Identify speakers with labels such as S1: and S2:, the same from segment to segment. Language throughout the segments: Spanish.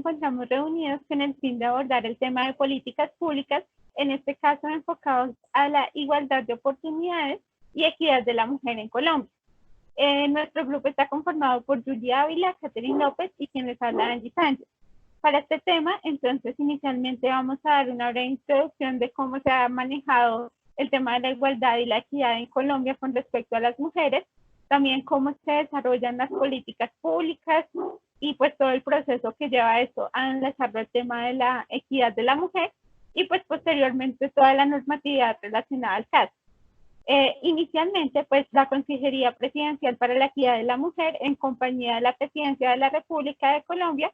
S1: encontramos reunidos con el fin de abordar el tema de políticas públicas, en este caso enfocados a la igualdad de oportunidades y equidad de la mujer en Colombia. Nuestro grupo está conformado por Julia Ávila, Catherine López y quien les habla, Angie Sánchez. Para este tema, entonces, inicialmente vamos a dar una breve introducción de cómo se ha manejado el tema de la igualdad y la equidad en Colombia con respecto a las mujeres, también cómo se desarrollan las políticas públicas y pues todo el proceso que lleva esto a enlazar el tema de la equidad de la mujer y pues posteriormente toda la normatividad relacionada al caso. Inicialmente, pues la Consejería Presidencial para la Equidad de la Mujer, en compañía de la Presidencia de la República de Colombia,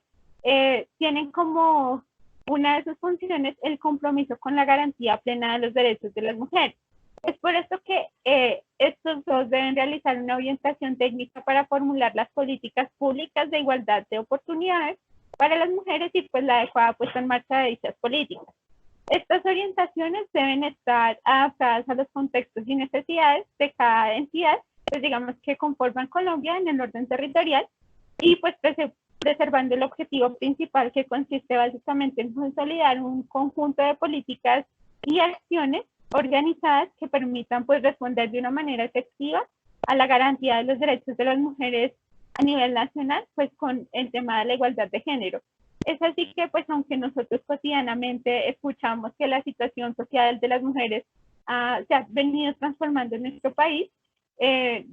S1: tienen como una de sus funciones el compromiso con la garantía plena de los derechos de las mujeres. Es por esto que estos dos deben realizar una orientación técnica para formular las políticas públicas de igualdad de oportunidades para las mujeres y pues la adecuada puesta en marcha de dichas políticas. Estas orientaciones deben estar adaptadas a los contextos y necesidades de cada entidad, pues digamos que conforman Colombia en el orden territorial y pues preservando el objetivo principal que consiste básicamente en consolidar un conjunto de políticas y acciones organizadas que permitan pues responder de una manera efectiva a la garantía de los derechos de las mujeres a nivel nacional, pues con el tema de la igualdad de género. Es así que pues aunque nosotros cotidianamente escuchamos que la situación social de las mujeres se ha venido transformando en nuestro país,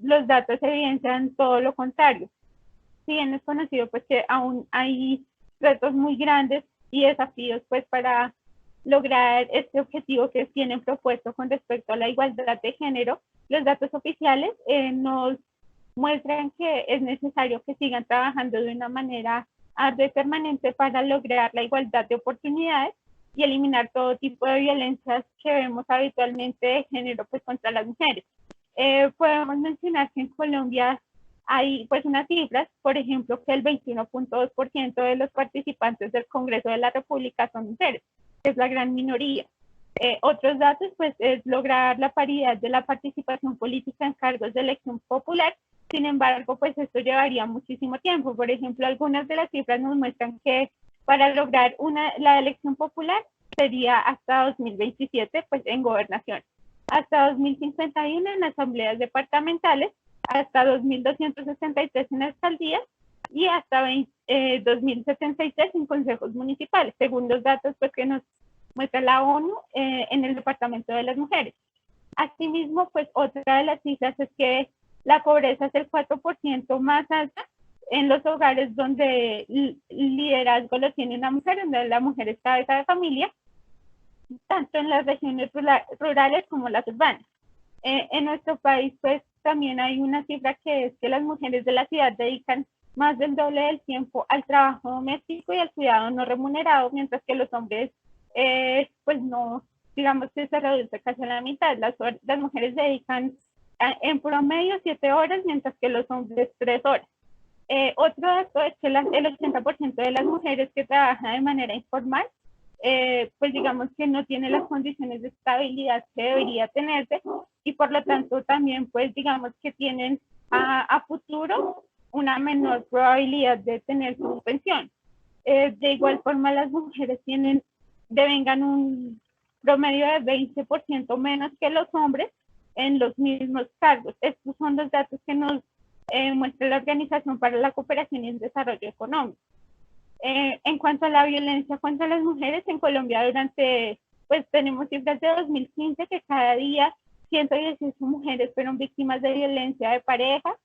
S1: los datos evidencian todo lo contrario. Si bien es conocido pues que aún hay retos muy grandes y desafíos pues para lograr este objetivo que tienen propuesto con respecto a la igualdad de género, los datos oficiales nos muestran que es necesario que sigan trabajando de una manera ardua y permanente para lograr la igualdad de oportunidades y eliminar todo tipo de violencias que vemos habitualmente de género pues contra las mujeres. Podemos mencionar que en Colombia hay pues unas cifras, por ejemplo, que el 21.2% de los participantes del Congreso de la República son mujeres, que es la gran minoría. Otros datos, pues, es lograr la paridad de la participación política en cargos de elección popular. Sin embargo, pues esto llevaría muchísimo tiempo. Por ejemplo, algunas de las cifras nos muestran que para lograr la elección popular sería hasta 2027, pues en gobernación, hasta 2051 en asambleas departamentales, hasta 2263 en alcaldías y hasta 2073 en consejos municipales, según los datos pues, que nos muestra la ONU en el Departamento de las Mujeres. Asimismo, pues otra de las cifras es que la pobreza es el 4% más alta en los hogares donde el liderazgo lo tiene una mujer, donde la mujer es cabeza de familia, tanto en las regiones rurales como las urbanas. En nuestro país, pues también hay una cifra que es que las mujeres de la ciudad dedican más del doble del tiempo al trabajo doméstico y al cuidado no remunerado, mientras que los hombres, pues no, digamos que se reduce casi a la mitad. Las mujeres dedican en promedio 7 horas, mientras que los hombres 3 horas. Otro dato es que el 80% de las mujeres que trabajan de manera informal, pues digamos que no tiene las condiciones de estabilidad que debería tenerse y por lo tanto también pues digamos que tienen a futuro una menor probabilidad de tener su pensión. De igual forma las mujeres devengan un promedio de 20% menos que los hombres en los mismos cargos. Estos son los datos que nos muestra la Organización para la Cooperación y el Desarrollo Económico. En cuanto a la violencia contra las mujeres en Colombia pues tenemos cifras de 2015 que cada día 118 mujeres fueron víctimas de violencia de pareja.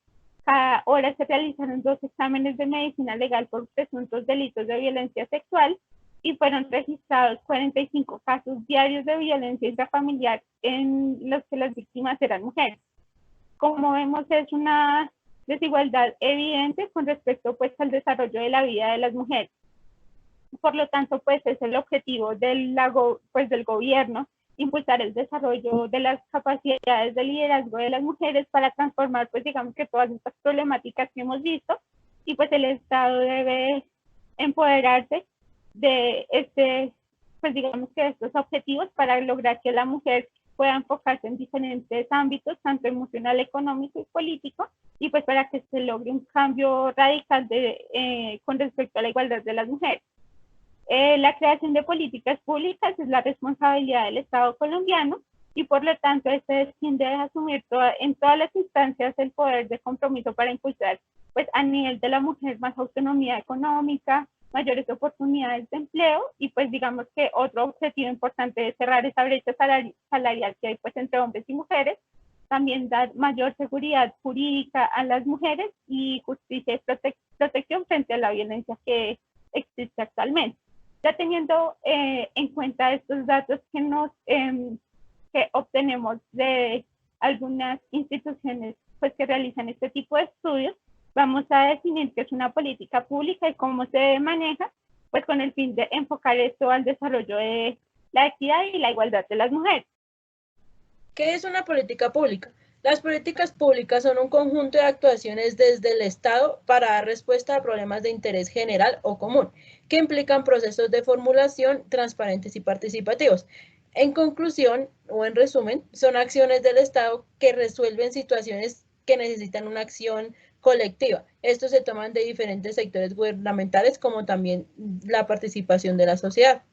S1: Cada hora se realizaron 2 exámenes de medicina legal por presuntos delitos de violencia sexual y fueron registrados 45 casos diarios de violencia intrafamiliar en los que las víctimas eran mujeres. Como vemos, es una desigualdad evidente con respecto pues al desarrollo de la vida de las mujeres. Por lo tanto, pues es el objetivo del gobierno impulsar el desarrollo de las capacidades de liderazgo de las mujeres para transformar, pues digamos que todas estas problemáticas que hemos visto y pues el Estado debe empoderarse de pues digamos que estos objetivos para lograr que la mujer pueda enfocarse en diferentes ámbitos, tanto emocional, económico y político, y pues para que se logre un cambio radical con respecto a la igualdad de las mujeres. La creación de políticas públicas es la responsabilidad del Estado colombiano y por lo tanto este es quien debe asumir en todas las instancias el poder de compromiso para impulsar pues a nivel de la mujer más autonomía económica, mayores oportunidades de empleo y pues digamos que otro objetivo importante es cerrar esa brecha salarial que hay pues entre hombres y mujeres, también dar mayor seguridad jurídica a las mujeres y justicia y protección frente a la violencia que existe actualmente. Ya teniendo en cuenta estos datos que obtenemos de algunas instituciones pues, que realizan este tipo de estudios, vamos a definir qué es una política pública y cómo se maneja, pues con el fin de enfocar esto al desarrollo de la equidad y la igualdad de las mujeres.
S2: ¿Qué es una política pública? Las políticas públicas son un conjunto de actuaciones desde el Estado para dar respuesta a problemas de interés general o común, que implican procesos de formulación transparentes y participativos. En conclusión, o en resumen, son acciones del Estado que resuelven situaciones que necesitan una acción colectiva. Estos se toman de diferentes sectores gubernamentales, como también la participación de la sociedad.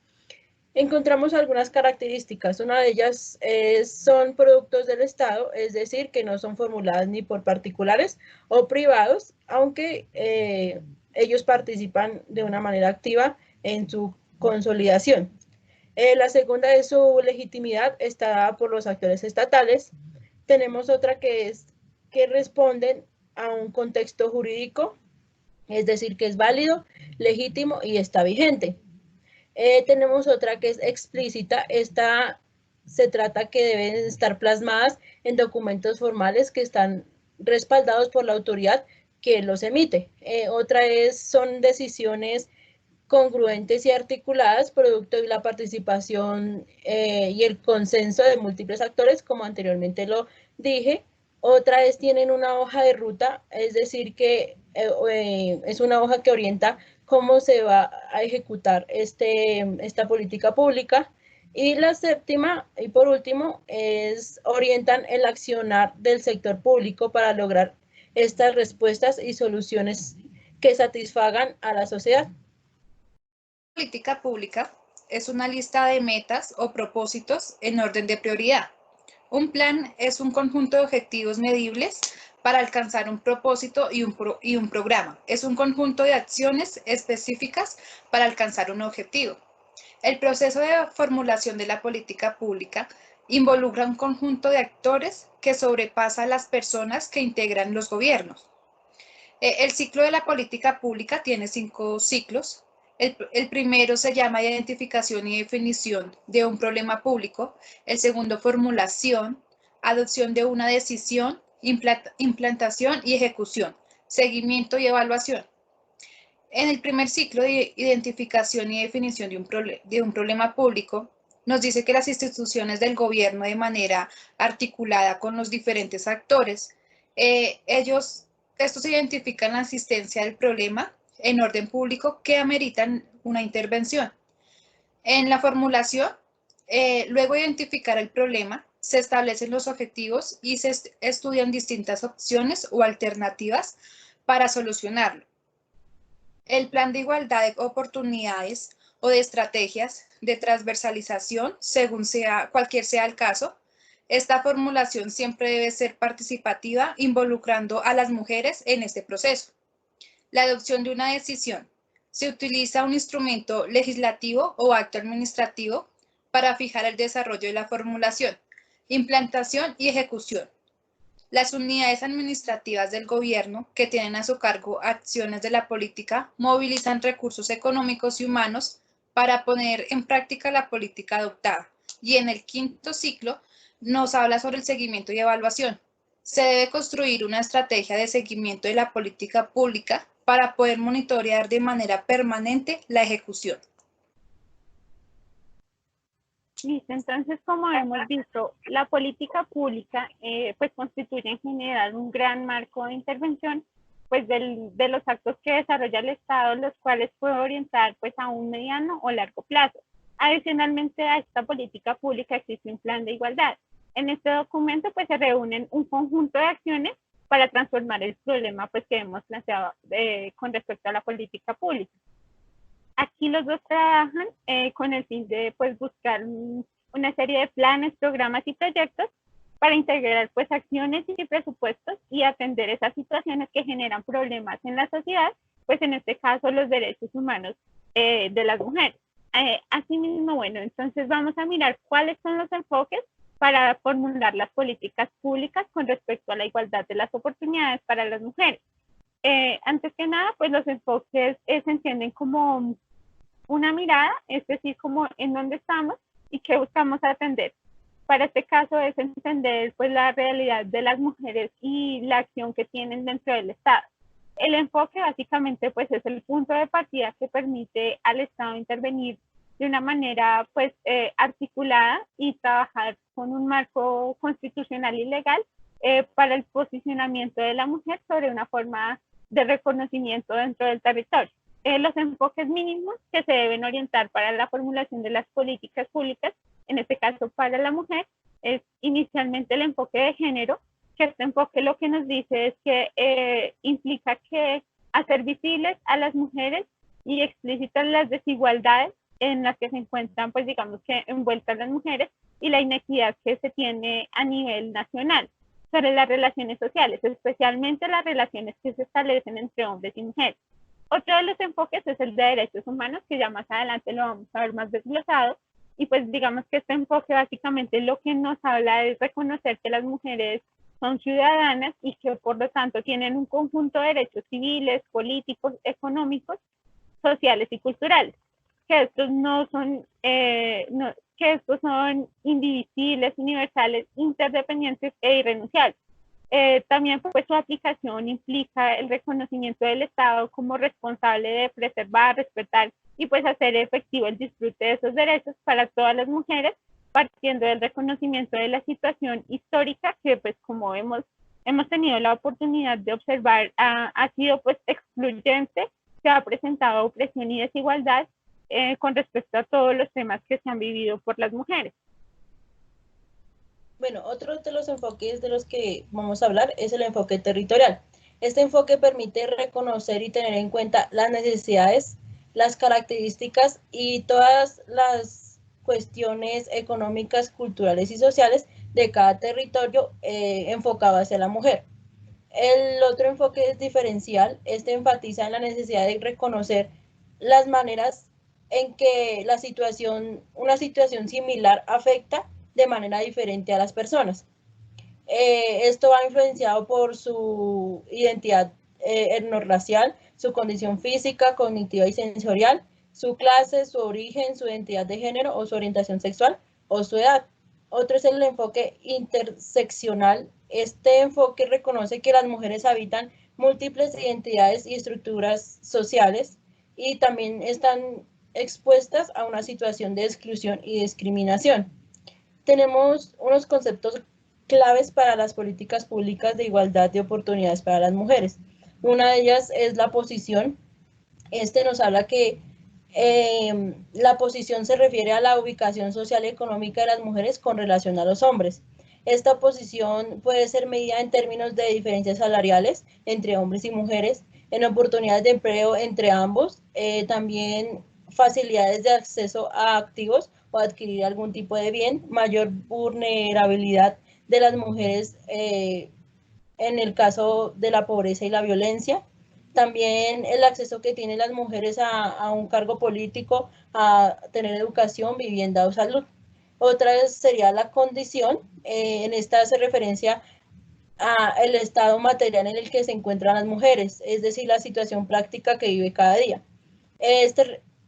S2: Encontramos algunas características. Una de ellas son productos del Estado, es decir, que no son formuladas ni por particulares o privados, aunque ellos participan de una manera activa en su consolidación. La segunda es su legitimidad, está dada por los actores estatales. Tenemos otra que es que responden a un contexto jurídico, es decir, que es válido, legítimo y está vigente. Tenemos otra que es explícita. Esta se trata que deben estar plasmadas en documentos formales que están respaldados por la autoridad que los emite. Otra son decisiones congruentes y articuladas, producto de la participación y el consenso de múltiples actores, como anteriormente lo dije. Otra tienen una hoja de ruta, es decir, que es una hoja que orienta cómo se va a ejecutar esta política pública. Y la séptima, y por último, orientan el accionar del sector público para lograr estas respuestas y soluciones que satisfagan a la sociedad.
S3: Política pública es una lista de metas o propósitos en orden de prioridad. Un plan es un conjunto de objetivos medibles para alcanzar un propósito y un programa. Es un conjunto de acciones específicas para alcanzar un objetivo. El proceso de formulación de la política pública involucra un conjunto de actores que sobrepasa a las personas que integran los gobiernos. El ciclo de la política pública tiene 5 ciclos. El primero se llama identificación y definición de un problema público. El segundo, formulación, adopción de una decisión, implantación y ejecución, seguimiento y evaluación. En el primer ciclo de identificación y definición de un problema público, nos dice que las instituciones del gobierno de manera articulada con los diferentes actores, estos identifican la existencia del problema en orden público que ameritan una intervención. En la formulación, luego de identificar el problema, se establecen los objetivos y se estudian distintas opciones o alternativas para solucionarlo. El plan de igualdad de oportunidades o de estrategias de transversalización, según cualquier sea el caso. Esta formulación siempre debe ser participativa, involucrando a las mujeres en este proceso. La adopción de una decisión. Se utiliza un instrumento legislativo o acto administrativo para fijar el desarrollo de la formulación, implantación y ejecución. Las unidades administrativas del gobierno que tienen a su cargo acciones de la política movilizan recursos económicos y humanos para poner en práctica la política adoptada. Y en el quinto ciclo nos habla sobre el seguimiento y evaluación. Se debe construir una estrategia de seguimiento de la política pública para poder monitorear de manera permanente la ejecución.
S1: Listo, entonces como hemos visto, la política pública pues constituye en general un gran marco de intervención pues de los actos que desarrolla el Estado, los cuales puede orientar pues a un mediano o largo plazo. Adicionalmente a esta política pública existe un plan de igualdad. En este documento pues se reúnen un conjunto de acciones para transformar el problema pues que hemos planteado con respecto a la política pública. Aquí los dos trabajan con el fin de pues, buscar una serie de planes, programas y proyectos para integrar pues, acciones y presupuestos y atender esas situaciones que generan problemas en la sociedad, pues en este caso los derechos humanos de las mujeres. Asimismo, bueno, entonces vamos a mirar cuáles son los enfoques para formular las políticas públicas con respecto a la igualdad de las oportunidades para las mujeres. Antes que nada, pues los enfoques se entienden como una mirada, es decir, como en dónde estamos y qué buscamos atender. Para este caso es entender pues la realidad de las mujeres y la acción que tienen dentro del Estado. El enfoque básicamente pues es el punto de partida que permite al Estado intervenir de una manera pues articulada y trabajar con un marco constitucional y legal para el posicionamiento de la mujer sobre una forma de reconocimiento dentro del territorio. Los enfoques mínimos que se deben orientar para la formulación de las políticas públicas, en este caso para la mujer, es inicialmente el enfoque de género, que este enfoque lo que nos dice es que implica que hacer visibles a las mujeres y explícitas las desigualdades en las que se encuentran, pues digamos que envueltas las mujeres y la inequidad que se tiene a nivel nacional sobre las relaciones sociales, especialmente las relaciones que se establecen entre hombres y mujeres. Otro de los enfoques es el de derechos humanos, que ya más adelante lo vamos a ver más desglosado, y pues digamos que este enfoque básicamente lo que nos habla es reconocer que las mujeres son ciudadanas y que por lo tanto tienen un conjunto de derechos civiles, políticos, económicos, sociales y culturales, que estos no son, que estos son indivisibles, universales, interdependientes e irrenunciables. También pues su aplicación implica el reconocimiento del Estado como responsable de preservar, respetar y pues hacer efectivo el disfrute de esos derechos para todas las mujeres, partiendo del reconocimiento de la situación histórica que pues como hemos tenido la oportunidad de observar ha sido pues excluyente, se ha presentado opresión y desigualdad con respecto a todos los temas que se han vivido por las mujeres.
S2: Bueno, otro de los enfoques de los que vamos a hablar es el enfoque territorial. Este enfoque permite reconocer y tener en cuenta las necesidades, las características y todas las cuestiones económicas, culturales y sociales de cada territorio enfocado hacia la mujer. El otro enfoque es diferencial. Este enfatiza en la necesidad de reconocer las maneras en que una situación similar afecta de manera diferente a las personas. Esto va influenciado por su identidad etnorracial, su condición física, cognitiva y sensorial, su clase, su origen, su identidad de género o su orientación sexual o su edad. Otro es el enfoque interseccional. Este enfoque reconoce que las mujeres habitan múltiples identidades y estructuras sociales y también están expuestas a una situación de exclusión y discriminación. Tenemos unos conceptos claves para las políticas públicas de igualdad de oportunidades para las mujeres. Una de ellas es la posición. Este nos habla que la posición se refiere a la ubicación social y económica de las mujeres con relación a los hombres. Esta posición puede ser medida en términos de diferencias salariales entre hombres y mujeres, en oportunidades de empleo entre ambos, también facilidades de acceso a activos o adquirir algún tipo de bien, mayor vulnerabilidad de las mujeres en el caso de la pobreza y la violencia, también el acceso que tienen las mujeres a un cargo político, a tener educación, vivienda o salud. Otra sería la condición, en esta hace referencia al estado material en el que se encuentran las mujeres, es decir, la situación práctica que vive cada día.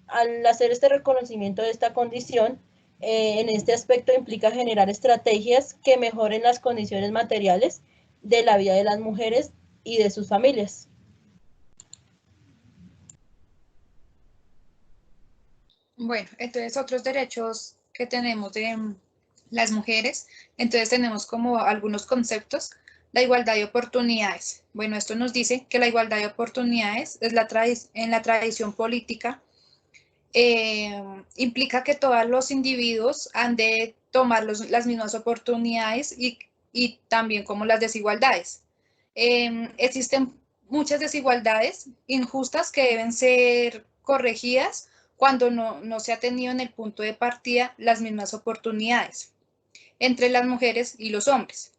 S2: Al hacer este reconocimiento de esta condición, en este aspecto implica generar estrategias que mejoren las condiciones materiales de la vida de las mujeres y de sus familias.
S3: Bueno, entonces otros derechos que tenemos de las mujeres, entonces tenemos como algunos conceptos. La igualdad de oportunidades. Bueno, esto nos dice que la igualdad de oportunidades es en la tradición política, implica que todos los individuos han de tomar las mismas oportunidades y también como las desigualdades. Existen muchas desigualdades injustas que deben ser corregidas cuando no se ha tenido en el punto de partida las mismas oportunidades entre las mujeres y los hombres,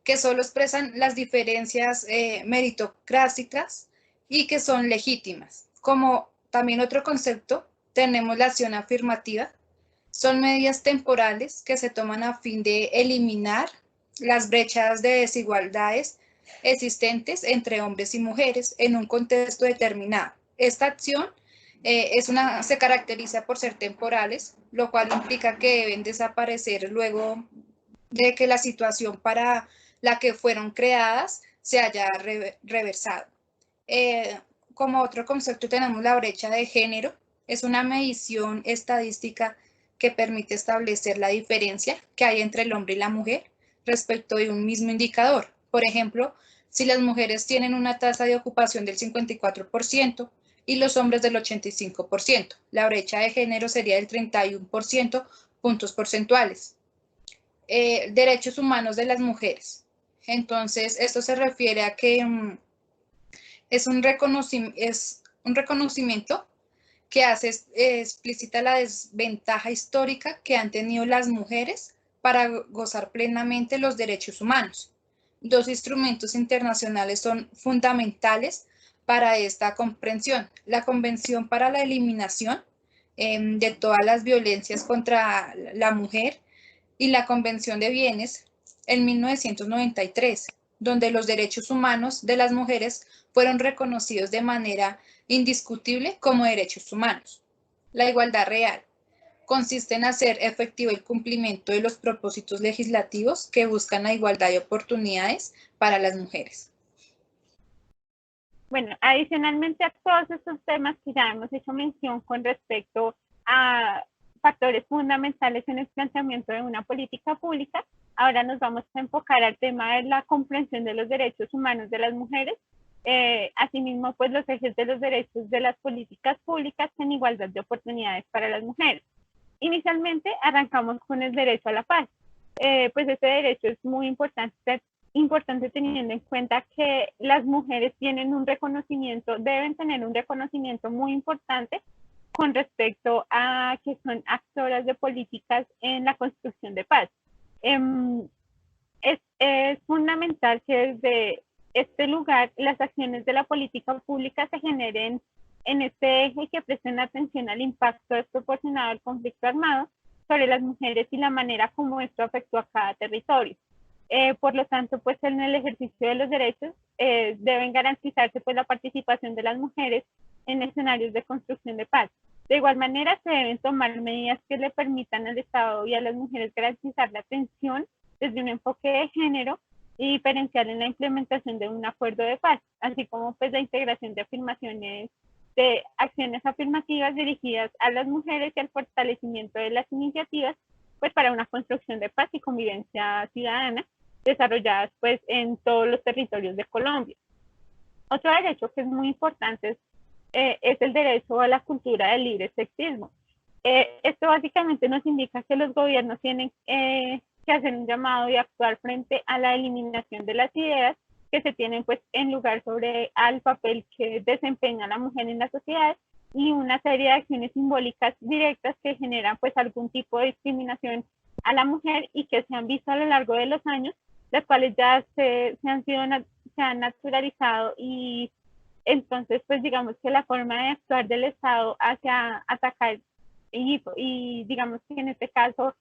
S3: que solo expresan las diferencias meritocráticas y que son legítimas. Como también otro concepto, tenemos la acción afirmativa. Son medidas temporales que se toman a fin de eliminar las brechas de desigualdades existentes entre hombres y mujeres en un contexto determinado. Esta acción se caracteriza por ser temporales, lo cual implica que deben desaparecer luego de que la situación para la que fueron creadas se haya reversado. Como otro concepto tenemos la brecha de género. Es una medición estadística que permite establecer la diferencia que hay entre el hombre y la mujer respecto de un mismo indicador. Por ejemplo, si las mujeres tienen una tasa de ocupación del 54% y los hombres del 85%, la brecha de género sería del 31% puntos porcentuales. Derechos humanos de las mujeres. Entonces, esto se refiere a que es un reconocimiento que hace explícita la desventaja histórica que han tenido las mujeres para gozar plenamente los derechos humanos. Dos instrumentos internacionales son fundamentales para esta comprensión: la Convención para la Eliminación de todas las violencias contra la mujer y la Convención de Bienes en 1993, donde los derechos humanos de las mujeres fueron reconocidos de manera indiscutible como derechos humanos. La igualdad real consiste en hacer efectivo el cumplimiento de los propósitos legislativos que buscan la igualdad de oportunidades para las mujeres.
S1: Bueno, adicionalmente a todos estos temas que ya hemos hecho mención con respecto a factores fundamentales en el planteamiento de una política pública, ahora nos vamos a enfocar al tema de la comprensión de los derechos humanos de las mujeres, asimismo pues los ejes de los derechos de las políticas públicas en igualdad de oportunidades para las mujeres. Inicialmente arrancamos con el derecho a la paz. Pues este derecho es muy importante teniendo en cuenta que las mujeres tienen un reconocimiento, deben tener un reconocimiento muy importante con respecto a que son actoras de políticas en la construcción de paz. Es fundamental que desde este lugar las acciones de la política pública se generen en este eje y que presten atención al impacto desproporcionado del conflicto armado sobre las mujeres y la manera como esto afectó a cada territorio. Por lo tanto, pues en el ejercicio de los derechos deben garantizarse pues la participación de las mujeres en escenarios de construcción de paz. De igual manera, se deben tomar medidas que le permitan al Estado y a las mujeres garantizar la atención desde un enfoque de género y diferencial en la implementación de un acuerdo de paz, así como pues la integración de afirmaciones de acciones afirmativas dirigidas a las mujeres y al fortalecimiento de las iniciativas pues para una construcción de paz y convivencia ciudadana desarrolladas pues en todos los territorios de Colombia. Otro derecho que es muy importante es el derecho a la cultura del libre sexismo. Esto básicamente nos indica que los gobiernos tienen que hacer un llamado y actuar frente a la eliminación de las ideas que se tienen pues en lugar sobre al papel que desempeña la mujer en la sociedad y una serie de acciones simbólicas directas que generan pues algún tipo de discriminación a la mujer y que se han visto a lo largo de los años, las cuales ya se han naturalizado y entonces pues digamos que la forma de actuar del Estado hacia atacar y digamos que en este caso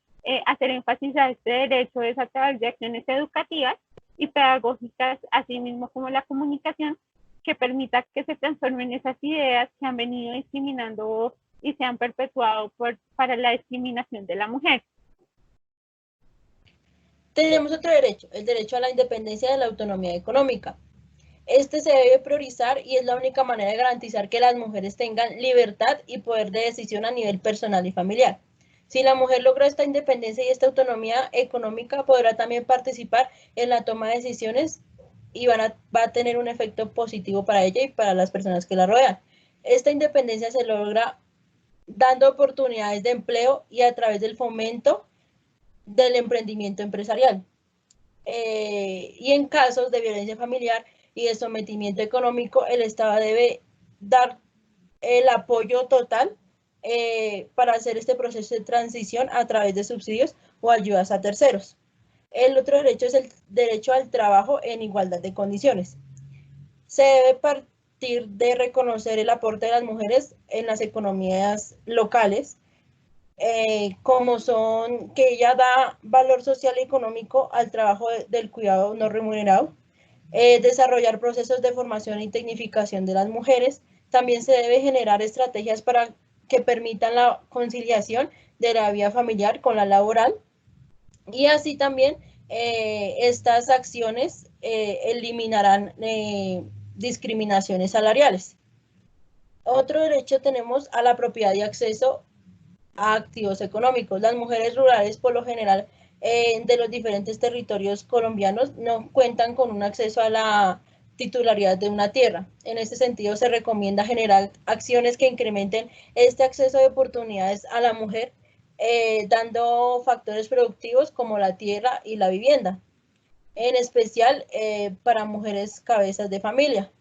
S1: hacer énfasis a este derecho es a través de acciones educativas y pedagógicas, así mismo como la comunicación, que permita que se transformen esas ideas que han venido discriminando y se han perpetuado para la discriminación de la mujer.
S2: Tenemos otro derecho, el derecho a la independencia de la autonomía económica. Este se debe priorizar y es la única manera de garantizar que las mujeres tengan libertad y poder de decisión a nivel personal y familiar. Si la mujer logra esta independencia y esta autonomía económica, podrá también participar en la toma de decisiones y va a tener un efecto positivo para ella y para las personas que la rodean. Esta independencia se logra dando oportunidades de empleo y a través del fomento del emprendimiento empresarial. Y en casos de violencia familiar y de sometimiento económico, el Estado debe dar el apoyo total para hacer este proceso de transición a través de subsidios o ayudas a terceros. El otro derecho es el derecho al trabajo en igualdad de condiciones. Se debe partir de reconocer el aporte de las mujeres en las economías locales, como son que ella da valor social y económico al trabajo del cuidado no remunerado, desarrollar procesos de formación y tecnificación de las mujeres. También se debe generar estrategias para que permitan la conciliación de la vida familiar con la laboral, y así también estas acciones eliminarán discriminaciones salariales. Otro derecho tenemos a la propiedad y acceso a activos económicos. Las mujeres rurales, por lo general, de los diferentes territorios colombianos, no cuentan con un acceso a la titularidad de una tierra. En este sentido, se recomienda generar acciones que incrementen este acceso de oportunidades a la mujer, dando factores productivos como la tierra y la vivienda, en especial para mujeres cabezas de familia.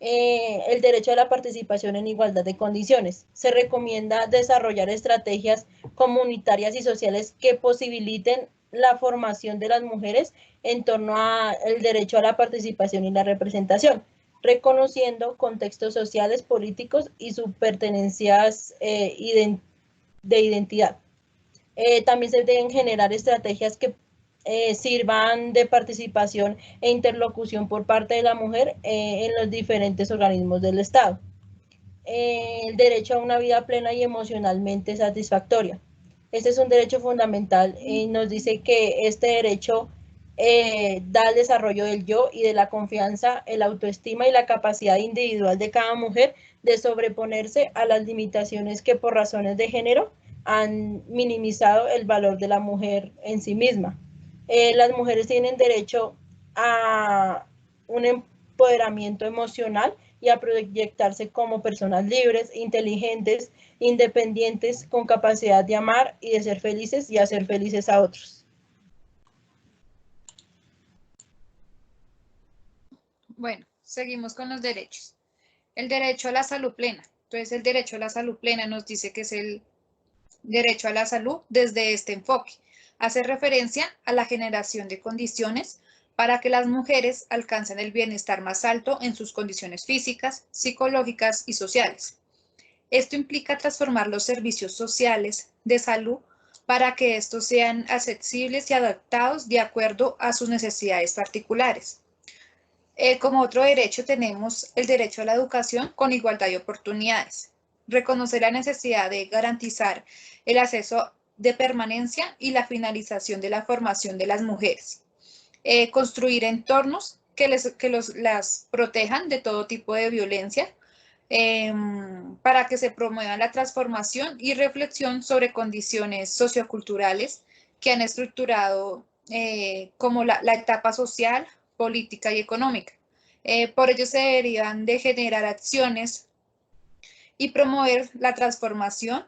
S2: El derecho a la participación en igualdad de condiciones. Se recomienda desarrollar estrategias comunitarias y sociales que posibiliten la formación de las mujeres en torno al derecho a la participación y la representación, reconociendo contextos sociales, políticos y sus pertenencias de identidad. También se deben generar estrategias que sirvan de participación e interlocución por parte de la mujer en los diferentes organismos del Estado. El derecho a una vida plena y emocionalmente satisfactoria. Este es un derecho fundamental y nos dice que este derecho da el desarrollo del yo y de la confianza, el autoestima y la capacidad individual de cada mujer de sobreponerse a las limitaciones que por razones de género han minimizado el valor de la mujer en sí misma. Las mujeres tienen derecho a un empoderamiento emocional y a proyectarse como personas libres, inteligentes, independientes, con capacidad de amar y de ser felices y hacer felices a otros.
S3: Bueno, seguimos con los derechos. El derecho a la salud plena. Entonces, el derecho a la salud plena nos dice que es el derecho a la salud desde este enfoque. Hace referencia a la generación de condiciones para que las mujeres alcancen el bienestar más alto en sus condiciones físicas, psicológicas y sociales. Esto implica transformar los servicios sociales de salud para que estos sean accesibles y adaptados de acuerdo a sus necesidades particulares. Como otro derecho tenemos el derecho a la educación con igualdad de oportunidades. Reconocer la necesidad de garantizar el acceso de permanencia y la finalización de la formación de las mujeres. Construir entornos que las protejan de todo tipo de violencia, para que se promueva la transformación y reflexión sobre condiciones socioculturales que han estructurado como la etapa social, política y económica. Por ello se deberían de generar acciones y promover la transformación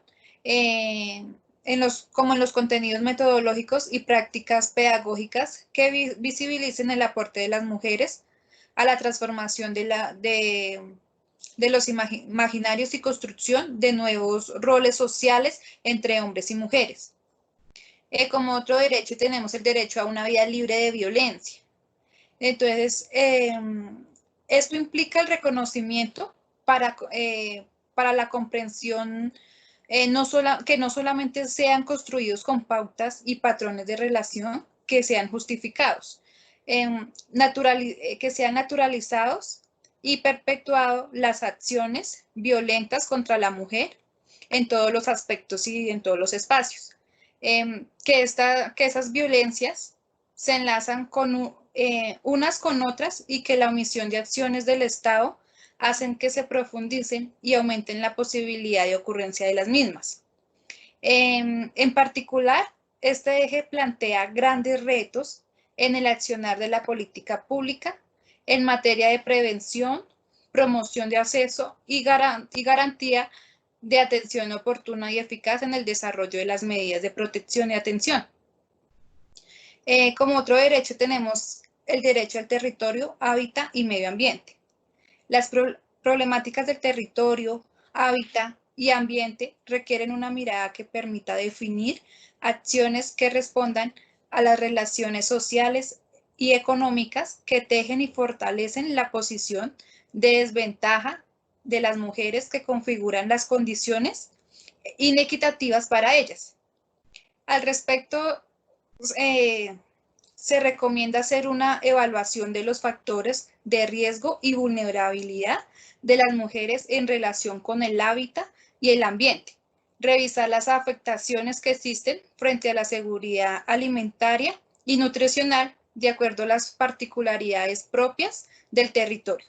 S3: como en los contenidos metodológicos y prácticas pedagógicas que visibilicen el aporte de las mujeres a la transformación de los imaginarios y construcción de nuevos roles sociales entre hombres y mujeres. Como otro derecho tenemos el derecho a una vida libre de violencia. Entonces, esto implica el reconocimiento para la comprensión, que no solamente sean construidos con pautas y patrones de relación que sean justificados, que sean naturalizados y perpetuado las acciones violentas contra la mujer en todos los aspectos y en todos los espacios. Que esas violencias se enlazan con unas con otras y que la omisión de acciones del Estado hacen que se profundicen y aumenten la posibilidad de ocurrencia de las mismas. En particular, este eje plantea grandes retos en el accionar de la política pública en materia de prevención, promoción de acceso y garantía de atención oportuna y eficaz en el desarrollo de las medidas de protección y atención. Como otro derecho tenemos el derecho al territorio, hábitat y medio ambiente. Las problemáticas del territorio, hábitat y ambiente requieren una mirada que permita definir acciones que respondan a las relaciones sociales y económicas que tejen y fortalecen la posición de desventaja de las mujeres que configuran las condiciones inequitativas para ellas. Al respecto, se recomienda hacer una evaluación de los factores de riesgo y vulnerabilidad de las mujeres en relación con el hábitat y el ambiente. Revisar las afectaciones que existen frente a la seguridad alimentaria y nutricional de acuerdo a las particularidades propias del territorio.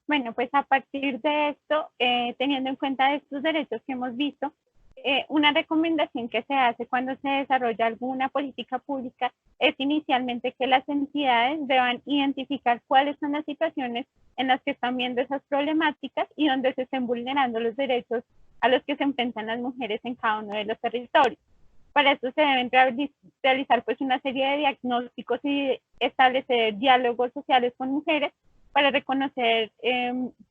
S1: Bueno, pues a partir de esto, teniendo en cuenta estos derechos que hemos visto, una recomendación que se hace cuando se desarrolla alguna política pública es inicialmente que las entidades deban identificar cuáles son las situaciones en las que están viendo esas problemáticas y donde se estén vulnerando los derechos a los que se enfrentan las mujeres en cada uno de los territorios. Para esto se deben realizar pues una serie de diagnósticos y establecer diálogos sociales con mujeres para reconocer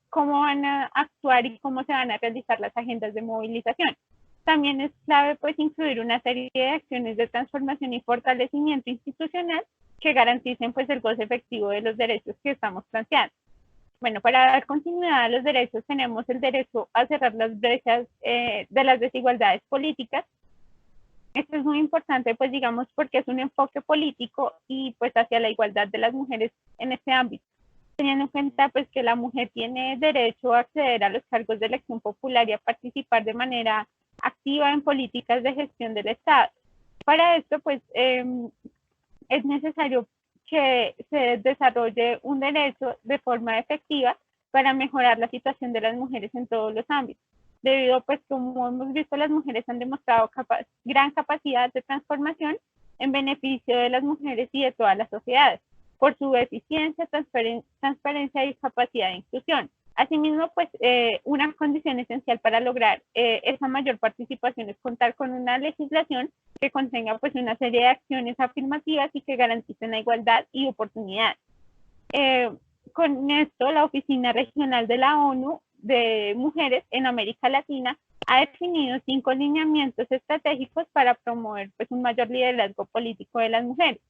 S1: cómo van a actuar y cómo se van a realizar las agendas de movilización. También es clave pues incluir una serie de acciones de transformación y fortalecimiento institucional que garanticen pues el goce efectivo de los derechos que estamos planteando. Bueno, para dar continuidad a los derechos tenemos el derecho a cerrar las brechas de las desigualdades políticas. Esto es muy importante pues digamos porque es un enfoque político y pues hacia la igualdad de las mujeres en este ámbito, teniendo en cuenta pues que la mujer tiene derecho a acceder a los cargos de elección popular y a participar de manera activa en políticas de gestión del Estado. Para esto pues es necesario que se desarrolle un derecho de forma efectiva para mejorar la situación de las mujeres en todos los ámbitos. Debido pues como hemos visto, las mujeres han demostrado gran capacidad de transformación en beneficio de las mujeres y de todas las sociedades por su eficiencia, transparencia y capacidad de inclusión. Asimismo, pues una condición esencial para lograr esa mayor participación es contar con una legislación que contenga pues una serie de acciones afirmativas y que garanticen la igualdad y oportunidad. Con esto, la Oficina Regional de la ONU de Mujeres en América Latina ha definido 5 lineamientos estratégicos para promover pues un mayor liderazgo político de las mujeres,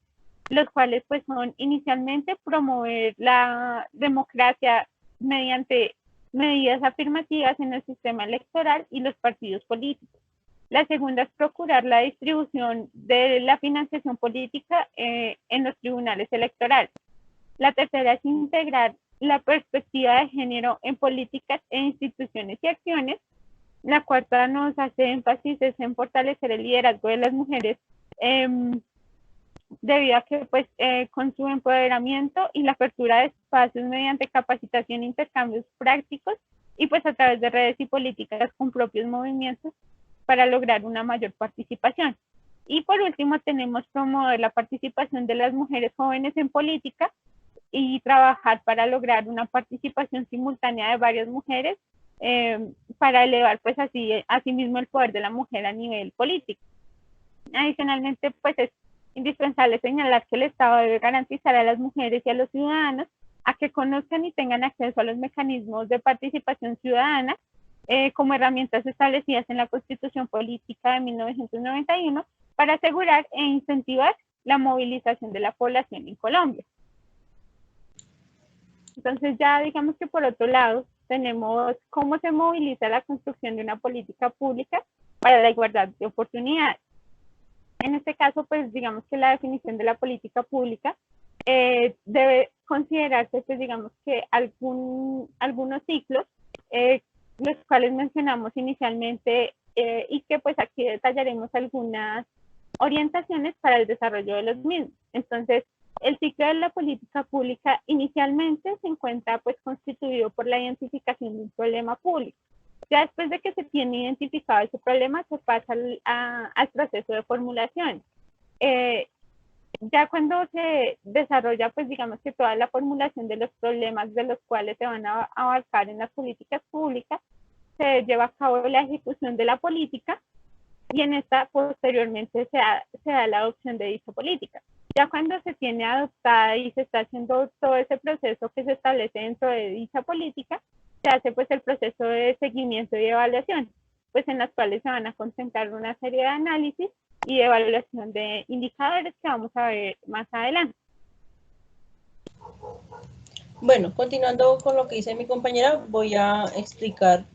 S1: los cuales pues son inicialmente promover la democracia mediante medidas afirmativas en el sistema electoral y los partidos políticos. La segunda es procurar la distribución de la financiación política en los tribunales electorales. La tercera es integrar la perspectiva de género en políticas e instituciones y acciones. La cuarta nos hace énfasis en fortalecer el liderazgo de las mujeres debido a que pues con su empoderamiento y la apertura de espacios mediante capacitación e intercambios prácticos y pues a través de redes y políticas con propios movimientos para lograr una mayor participación. Y por último tenemos promover la participación de las mujeres jóvenes en política y trabajar para lograr una participación simultánea de varias mujeres para elevar pues asimismo el poder de la mujer a nivel político. Adicionalmente pues es indispensable señalar que el Estado debe garantizar a las mujeres y a los ciudadanos a que conozcan y tengan acceso a los mecanismos de participación ciudadana como herramientas establecidas en la Constitución Política de 1991 para asegurar e incentivar la movilización de la población en Colombia. Entonces ya digamos que por otro lado tenemos cómo se moviliza la construcción de una política pública para la igualdad de oportunidades. En este caso, pues digamos que la definición de la política pública debe considerarse, pues digamos que algunos ciclos, los cuales mencionamos inicialmente y que pues aquí detallaremos algunas orientaciones para el desarrollo de los mismos. Entonces, el ciclo de la política pública inicialmente se encuentra pues constituido por la identificación de un problema público. Ya después de que se tiene identificado ese problema, se pasa al proceso de formulación. Ya cuando se desarrolla, pues digamos que toda la formulación de los problemas de los cuales se van a abarcar en las políticas públicas, se lleva a cabo la ejecución de la política y en esta posteriormente se da la adopción de dicha política. Ya cuando se tiene adoptada y se está haciendo todo ese proceso que se establece dentro de dicha política, se hace pues el proceso de seguimiento y evaluación, pues en las cuales se van a concentrar una serie de análisis y de evaluación de indicadores que vamos a ver más adelante.
S2: Bueno, continuando con lo que dice mi compañera, voy a explicar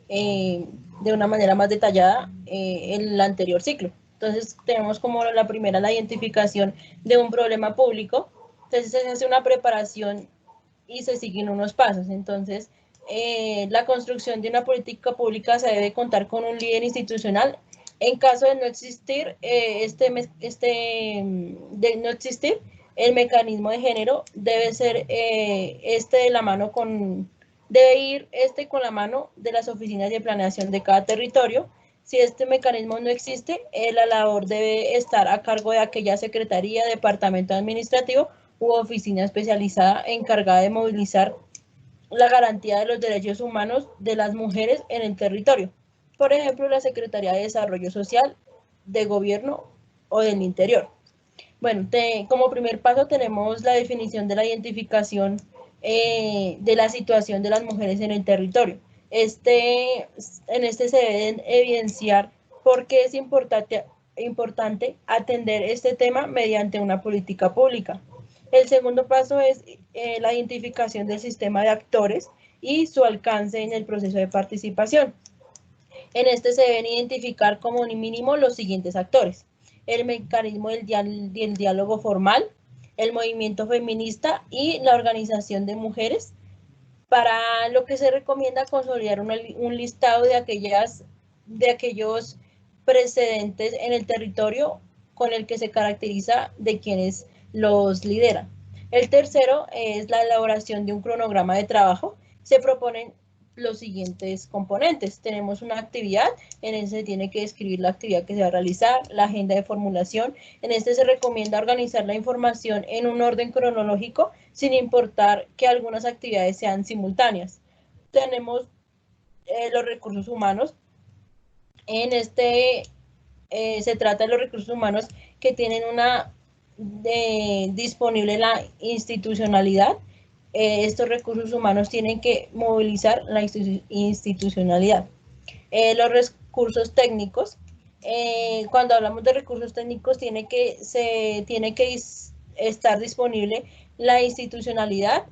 S2: de una manera más detallada el anterior ciclo. Entonces, tenemos como la primera la identificación de un problema público. Entonces, se hace una preparación y se siguen unos pasos. Entonces, la construcción de una política pública se debe contar con un líder institucional. En caso de no existir, de no existir, el mecanismo de género debe ser de la mano con, debe ir con la mano de las oficinas de planeación de cada territorio. Si este mecanismo no existe, la labor debe estar a cargo de aquella secretaría, departamento administrativo u oficina especializada encargada de movilizar la garantía de los derechos humanos de las mujeres en el territorio. Por ejemplo, la Secretaría de Desarrollo Social, de Gobierno o del Interior. Bueno, como primer paso tenemos la definición de la identificación de la situación de las mujeres en el territorio. En este se deben evidenciar por qué es importante atender este tema mediante una política pública. El segundo paso es la identificación del sistema de actores y su alcance en el proceso de participación. En este se deben identificar como mínimo los siguientes actores: el mecanismo del diálogo formal, el movimiento feminista y la organización de mujeres, para lo que se recomienda consolidar un listado de aquellos precedentes en el territorio con el que se caracteriza de quienes los lideran. El tercero es la elaboración de un cronograma de trabajo. Se proponen los siguientes componentes. Tenemos una actividad, en ese se tiene que describir la actividad que se va a realizar, la agenda de formulación. En este se recomienda organizar la información en un orden cronológico, sin importar que algunas actividades sean simultáneas. Tenemos los recursos humanos. En este se trata de los recursos humanos que tienen disponible la institucionalidad. Estos recursos humanos tienen que movilizar la institucionalidad. Los recursos técnicos, cuando hablamos de recursos técnicos, se tiene que estar disponible la institucionalidad,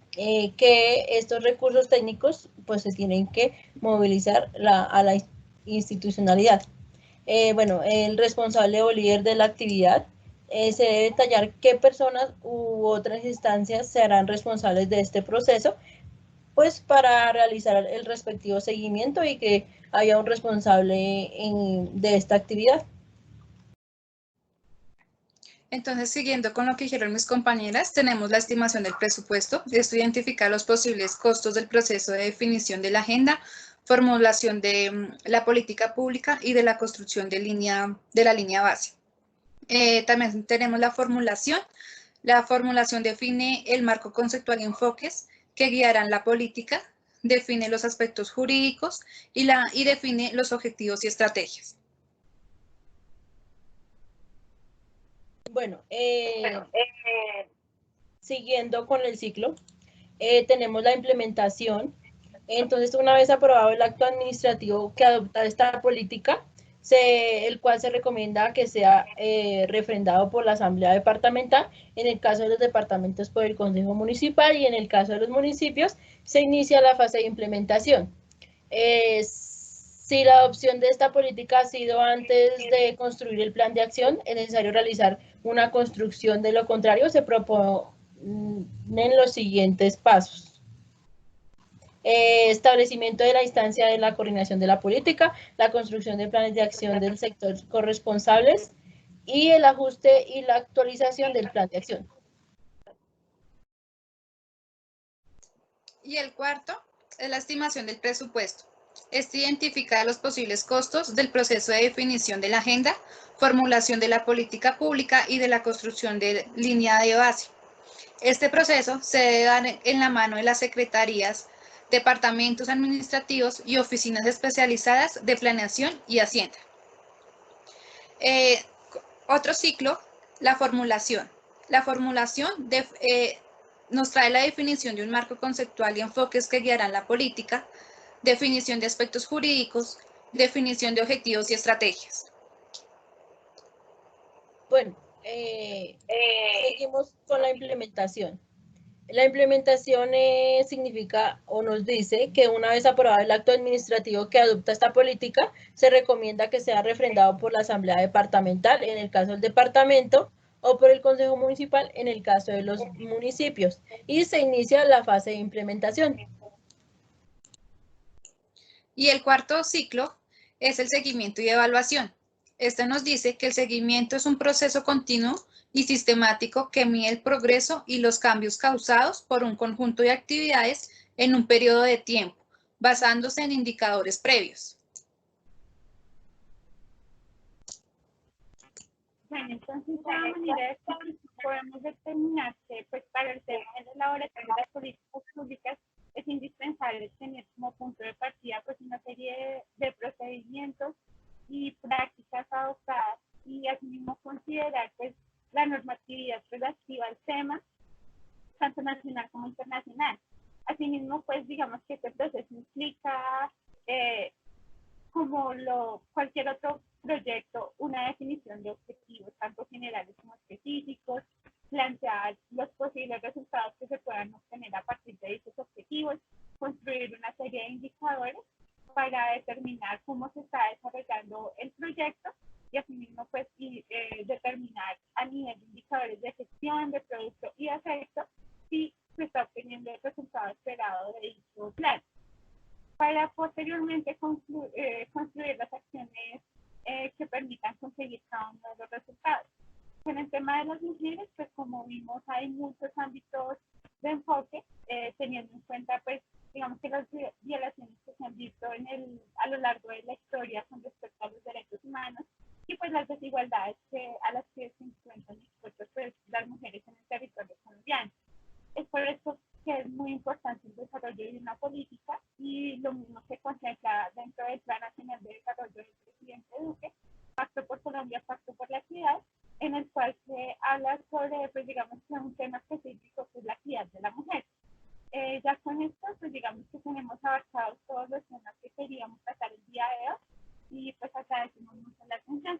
S2: que estos recursos técnicos pues se tienen que movilizar a la institucionalidad. Bueno, el responsable o líder de la actividad, se debe detallar qué personas u otras instancias se harán responsables de este proceso, pues para realizar el respectivo seguimiento y que haya un responsable de esta actividad.
S3: Entonces, siguiendo con lo que dijeron mis compañeras, tenemos la estimación del presupuesto. Esto identifica los posibles costos del proceso de definición de la agenda, formulación de la política pública y de la construcción de la línea base. También tenemos la formulación. La formulación define el marco conceptual y enfoques que guiarán la política, define los aspectos jurídicos y define los objetivos y estrategias.
S2: Bueno, siguiendo con el ciclo, tenemos la implementación. Entonces, una vez aprobado el acto administrativo que adopta esta política, el cual se recomienda que sea refrendado por la Asamblea Departamental, en el caso de los departamentos por el Consejo Municipal, y en el caso de los municipios se inicia la fase de implementación. Si la adopción de esta política ha sido antes de construir el plan de acción, es necesario realizar una construcción. De lo contrario, se proponen los siguientes pasos: establecimiento de la instancia de la coordinación de la política, la construcción de planes de acción del sector corresponsables y el ajuste y la actualización del plan de acción.
S3: Y el cuarto es la estimación del presupuesto. Este identifica los posibles costos del proceso de definición de la agenda, formulación de la política pública y de la construcción de línea de base. Este proceso se debe dar en la mano de las secretarías, departamentos administrativos y oficinas especializadas de planeación y hacienda. Otro ciclo, la formulación. La formulación nos trae la definición de un marco conceptual y enfoques que guiarán la política, definición de aspectos jurídicos, definición de objetivos y estrategias.
S2: Bueno, seguimos con la implementación. La implementación significa o nos dice que una vez aprobado el acto administrativo que adopta esta política, se recomienda que sea refrendado por la Asamblea Departamental en el caso del departamento o por el Consejo Municipal en el caso de los municipios y se inicia la fase de implementación.
S3: Y el cuarto ciclo es el seguimiento y evaluación. Este nos dice que el seguimiento es un proceso continuo y sistemático que mide el progreso y los cambios causados por un conjunto de actividades en un periodo de tiempo, basándose en indicadores previos.
S1: Bueno, entonces de la manera de que podemos determinar que pues, para el tema de la elaboración de las políticas públicas es indispensable tener como punto de partida pues, una serie de procedimientos y prácticas adoptadas y asimismo considerar pues, la normatividad relativa al tema, tanto nacional como internacional. Asimismo, pues digamos que este proceso implica como cualquier otro proyecto, una definición de objetivos, tanto generales como específicos, plantear los posibles resultados que se puedan obtener a partir de esos objetivos, construir una serie de indicadores para determinar cómo se está desarrollando el proyecto y asimismo pues determinar a nivel de indicadores de gestión, de producto y de efecto si se está obteniendo el resultado esperado de dicho plan, para posteriormente construir las acciones que permitan conseguir cada uno de los resultados. En el tema de las mujeres, pues como vimos, hay muchos ámbitos de enfoque, teniendo en cuenta, pues, digamos que las violaciones que se han visto a lo largo de la historia con respecto a los derechos humanos y pues las desigualdades a las que se encuentran expuestas pues, las mujeres en el territorio colombiano. Es por eso que es muy importante el desarrollo de una política y lo mismo se contempla dentro del Plan Nacional de Desarrollo del presidente Duque, Pacto por Colombia, Pacto por la Equidad, en el cual se habla sobre, pues digamos, un tema específico que es la equidad de la mujer. Ya con esto, pues digamos que tenemos abarcados todos los temas que queríamos tratar el día de hoy y pues agradecemos mucho la atención.